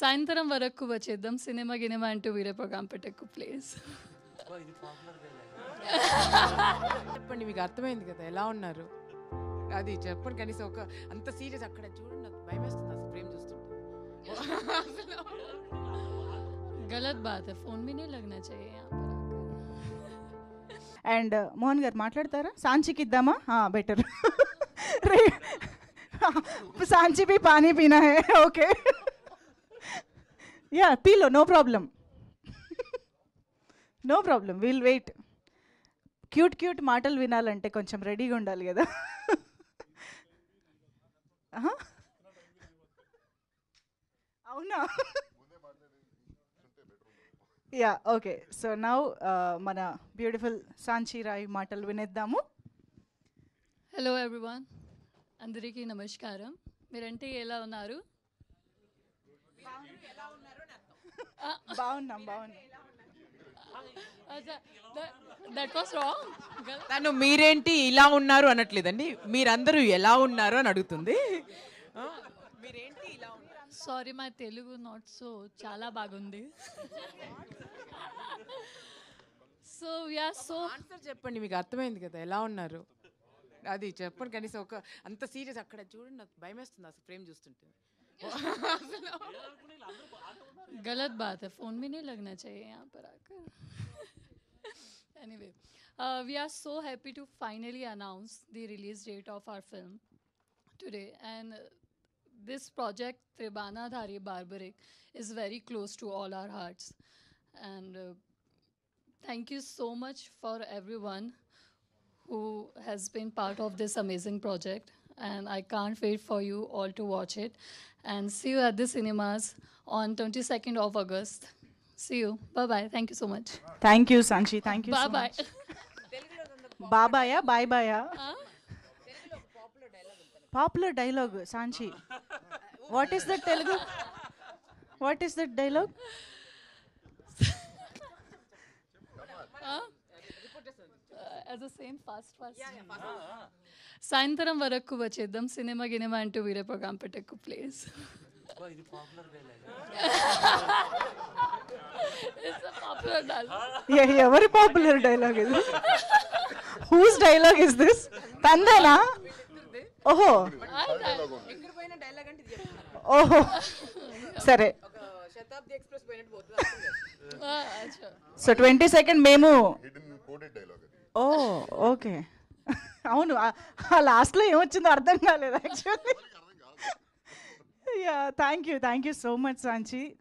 సాయంత్రం వరకు వచ్చేద్దాం సినిమా గినిమా అంటూ వీడియో ప్రోగ్రామ్ పెట్టకు ప్లీజ్. చెప్పండి, మీకు అర్థమైంది కదా ఎలా ఉన్నారు అది చెప్పండి. కనీసం ఒక అంత సీరియస్ అక్కడ చూడండి, నాకు భయం వేస్తుంది అసలు ప్రేమ చూస్తుంటే. गलत बात है, फोन भी नहीं लगना चाहिए यहाँ पर. అండ్ మోహన్ గారు మాట్లాడతారా? సాంచికి ఇద్దామా? బెటర్. सांची भी पानी पीना है. ओके या पी लो, no problem, no problem, will wait. Cute cute మాటలు వినాలంటే కొంచెం రెడీగా ఉండాలి కదా. అవునా? Yeah okay. సో నౌ మన బ్యూటిఫుల్ సాంచి రాయ్ మాటలు వినేద్దాము. హలో ఎవ్రీవన్, అందరికీ నమస్కారం. మీరంటే ఎలా ఉన్నారు? బాగున్నాం బాగున్నాం. That was wrong. తను మీరేంటి ఇలా ఉన్నారు అనట్లేదండి, మీరందరూ ఎలా ఉన్నారు అని అడుగుతుంది. మీరేంటి ఇలా ఉన్నారు? సారీ, మా తెలుగు నాట్ సో చాలా బాగుంది. సో వీఆర్ సో ఆన్సర్ చెప్పండి, మీకు అర్థమైంది కదా ఎలా ఉన్నారు అది చెప్పండి. కనీసం ఒక అంత సీరియస్ అక్కడ చూడండి, నాకు భయం వేస్తుంది అసలు ప్రేమ చూస్తుంటే. गलत बात है, फोन भी नहीं लगना चाहिए यहाँ पर आकर. Anyway, we are so happy to finally announce the release date of our film today, and this project Tribana Dhari Barbaric is very close to all our hearts, and thank you so much for everyone who has been part of this amazing project, and I can't wait for you all to watch it and see you at the cinemas on 22nd of August. See you. Bye bye. Thank you so much. Thank you Sanchi, thank you. Bye bye. బాబాయా bye బాయా? Popular dialogue Sanchi. What is that Telugu? What is that dialogue? As a same fast. సాయంత్రం వరకు వచ్చేద్దాం cinema గినిమా అంటూ video program పెట్టకు please. ఎవరి popular dialogue ఇది? Whose dialogue is this? తందేనా? ఓహో ఓహో సరే. సో 22nd మేము. Oh okay. అవును, ఆ లాస్ట్లో ఏమొచ్చిందో అర్థం కాలేదు actually. Yeah thank you so much Sanchi.